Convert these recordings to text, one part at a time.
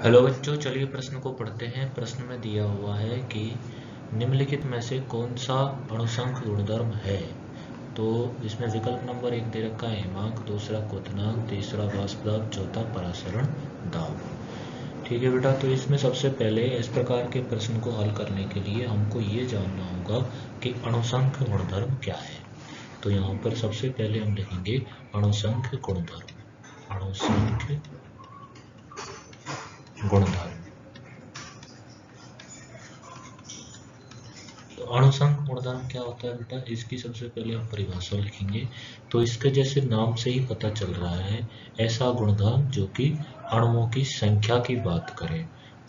Hello बच्चों, चलिए प्रश्न को पढ़ते हैं। प्रश्न में दिया हुआ है कि निम्नलिखित में से कौन सा अणुसंख गुणधर्म है। तो इसमें विकल्प नंबर 1 दे रखा है हिमांक, दूसरा क्वथनांक, तीसरा वाष्प दाब, चौथा परासरण दाब। ठीक है बेटा, तो इसमें सबसे पहले इस प्रकार के प्रश्न को हल करने के लिए हमको ये जानना होगा कि अणुसंख गुणधर्म क्या है। तो यहाँ पर सबसे पहले हम लिखेंगे अणुसंख गुणधर्म। अणुसंख गुणधर्म। तो अणुसंख गुणधर्म क्या होता है बेटा, इसकी सबसे पहले हम परिभाषा लिखेंगे। तो इसके जैसे नाम से ही पता चल रहा है, ऐसा गुणधर्म जो कि अणुओं की संख्या की बात करे,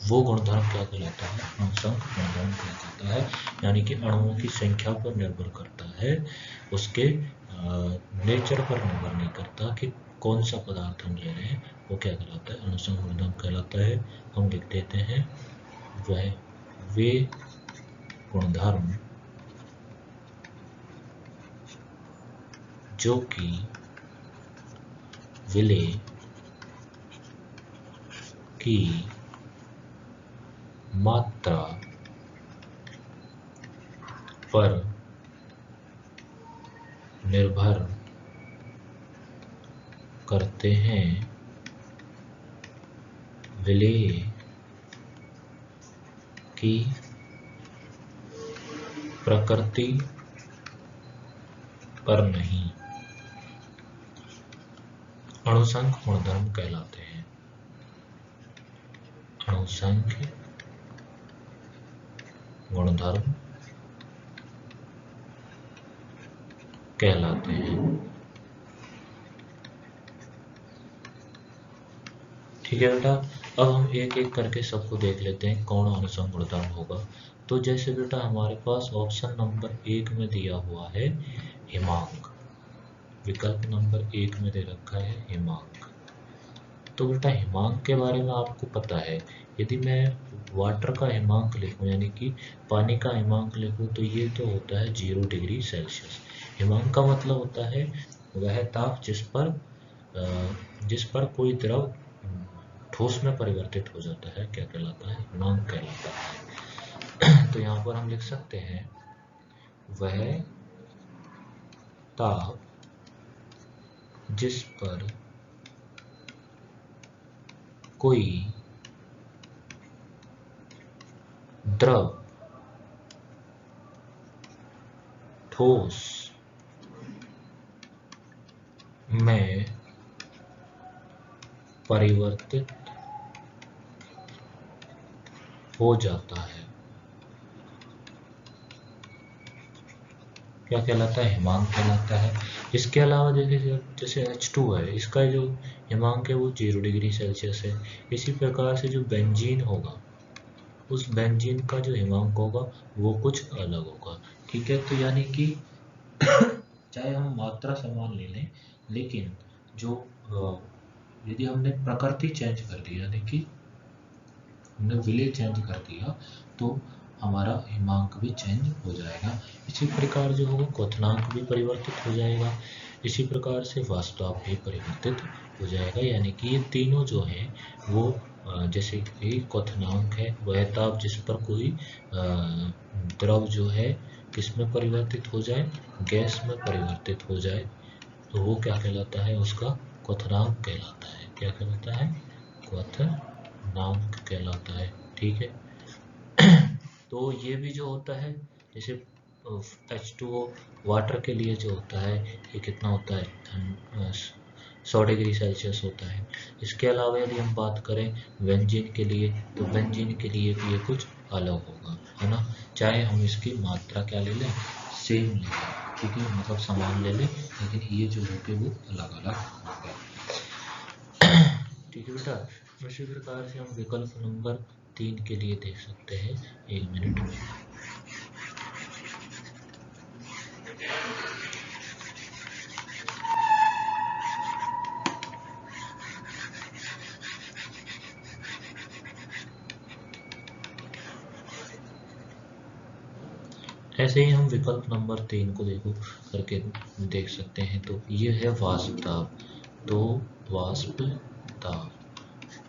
वो गुणधर्म क्या कहलाता है, अणुसंख गुणधर्म कहलाता है। यानी कि अणुओं की संख्या पर निर्भर करता है, उसके नेचर पर निर्भर नहीं करता कि कौन सा पदार्थ हम ले रहे हैं, वो क्या कहलाता है, अणुसंख गुणधर्म कहलाता है। हम लिख देते हैं वह वे गुणधर्म जो कि विलय की मात्रा पर निर्भर करते हैं, विलय की प्रकृति पर नहीं, अणुसंख गुणधर्म कहलाते हैं। अणुसंख गुणधर्म कहलाते हैं। ठीक है बेटा, अब हम एक एक करके सबको देख लेते हैं कौन अणुसंख गुणधर्म होगा। तो जैसे बेटा हमारे पास ऑप्शन नंबर 1 में दिया हुआ है हिमांक, विकल्प नंबर 1 में दे रखा है हिमांक। तो बेटा हिमांक के बारे में आपको पता है, यदि मैं वाटर का हिमांक लिखूं यानी कि पानी का हिमांक लिखूं, तो ये तो होता है 0 डिग्री सेल्सियस। हिमांक का मतलब होता है वह ताप जिस पर कोई द्रव ठोस में परिवर्तित हो जाता है, क्या कहलाता है, हिमांक कहलाता है। तो यहाँ पर हम लिख सकते हैं वह ताप जिस पर कोई द्रव ठोस में परिवर्तित हो जाता है, क्या कहलाता है, हिमांक कहलाता है। इसके अलावा देखिए जैसे H2 है, इसका जो हिमांक है वो 0 डिग्री सेल्सियस है। इसी प्रकार से जो बेंजीन होगा, उस बेंजीन का जो हिमांक होगा वो कुछ अलग होगा। ठीक है, तो यानी कि चाहे हम मात्रा समान ले लें, लेकिन जो यदि हमने प्रकृति चेंज कर दी, यानी कि हमने विलेय चेंज कर दिया, तो हमारा हिमांक भी चेंज हो जाएगा। इसी प्रकार जो होगा क्वथनांक भी परिवर्तित हो जाएगा, इसी प्रकार से वाष्प दाब भी परिवर्तित हो जाएगा। यानी कि ये तीनों जो हैं वो जैसे कि क्वथनांक है वह ताप जिस पर कोई द्रव जो है किस में परिवर्तित हो जाए, गैस में परिवर्तित हो जाए, तो वो क्या कहलाता है, उसका क्वथनांक कहलाता है। क्या कहलाता है, क्वथनांक कहलाता है। ठीक है, तो ये भी जो होता है, जैसे H2O वाटर के लिए जो होता है ये कितना होता है, 100 डिग्री सेल्सियस होता है। इसके अलावा यदि हम बात करें बेंजीन के लिए, तो बेंजीन के लिए भी ये कुछ अलग होगा, है ना। चाहे हम इसकी मात्रा क्या ले लें, सेम ले लें, ठीक है, मतलब समान ले लें, लेकिन ये जो होंगे वो अलग अलग होंगे। ठीक है बेटा, उसी प्रकार से हम विकल्प नंबर 3 के लिए देख सकते हैं 1 मिनट में। ऐसे ही हम विकल्प नंबर 3 को देखो करके देख सकते हैं। तो ये है वाष्प दाब, तो वाष्प दाब,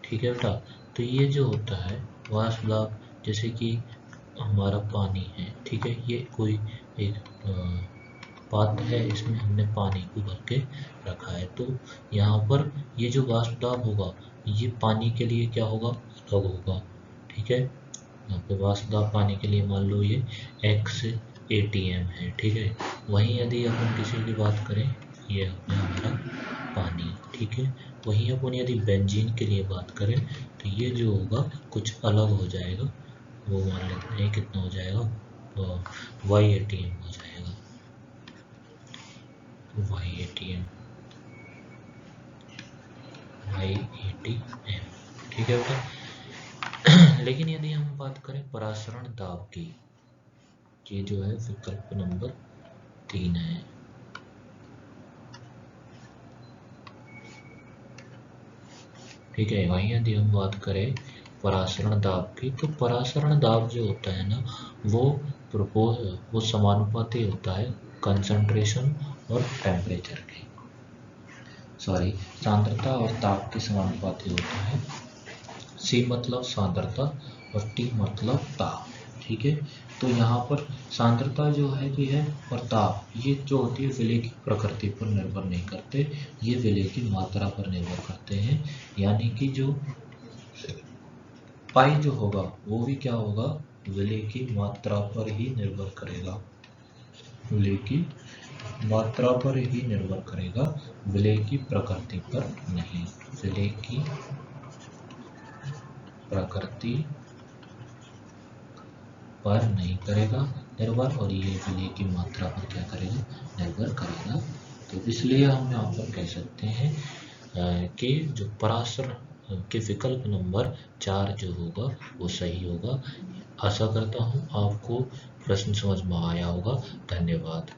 ठीक है बेटा। तो ये जो होता है वाष्प दाब, जैसे कि हमारा पानी है, ठीक है, ये कोई एक पात्र है, इसमें हमने पानी को भर के रखा है, तो यहाँ पर ये जो वाष्प दाब होगा ये पानी के लिए क्या होगा, अलग होगा, ठीक है। यहाँ पे वाष्प दाब पानी के लिए मान लो ये x atm है, ठीक है। वहीं यदि अपन किसी की बात करें, ये हमारा पानी, ठीक है। वहीं अपन यदि बेंजीन के लिए बात करें तो ये जो होगा कुछ अलग हो जाएगा, वो मान लेते हैं कितना हो जाएगा, y atm हो जाएगा, y atm, ठीक है बेटा। लेकिन यदि हम बात करें परासरण दाब की, ये जो है विकल्प नंबर 3 है, ठीक है। वहीं यदि हम बात करें परासरण दाब की, तो परासरण दाब जो होता है ना, वो समानुपाती होता है कंसंट्रेशन और टेम्परेचर के, सॉरी, सांद्रता और ताप के समानुपाती होता है। C मतलब सांद्रता और T मतलब ताप, ठीक है। तो यहाँ पर सांद्रता जो है ये है, और ताप ये जो होती है विलेय की प्रकृति पर निर्भर नहीं करते, ये विलेय की मात्रा पर निर्भर करते हैं। यानी कि जो पाई जो होगा वो भी क्या होगा, विलेय की मात्रा पर ही निर्भर करेगा, विलेय की मात्रा पर ही निर्भर करेगा, विलेय की प्रकृति पर नहीं, विलेय की प्रकृति पर नहीं करेगा निर्भर, और ये विलेय की मात्रा पर क्या करेगा, निर्भर करेगा। तो इसलिए हम यहाँ पर कह सकते हैं कि जो परासरण के विकल्प नंबर 4 जो होगा वो सही होगा। आशा करता हूँ आपको प्रश्न समझ में आया होगा। धन्यवाद।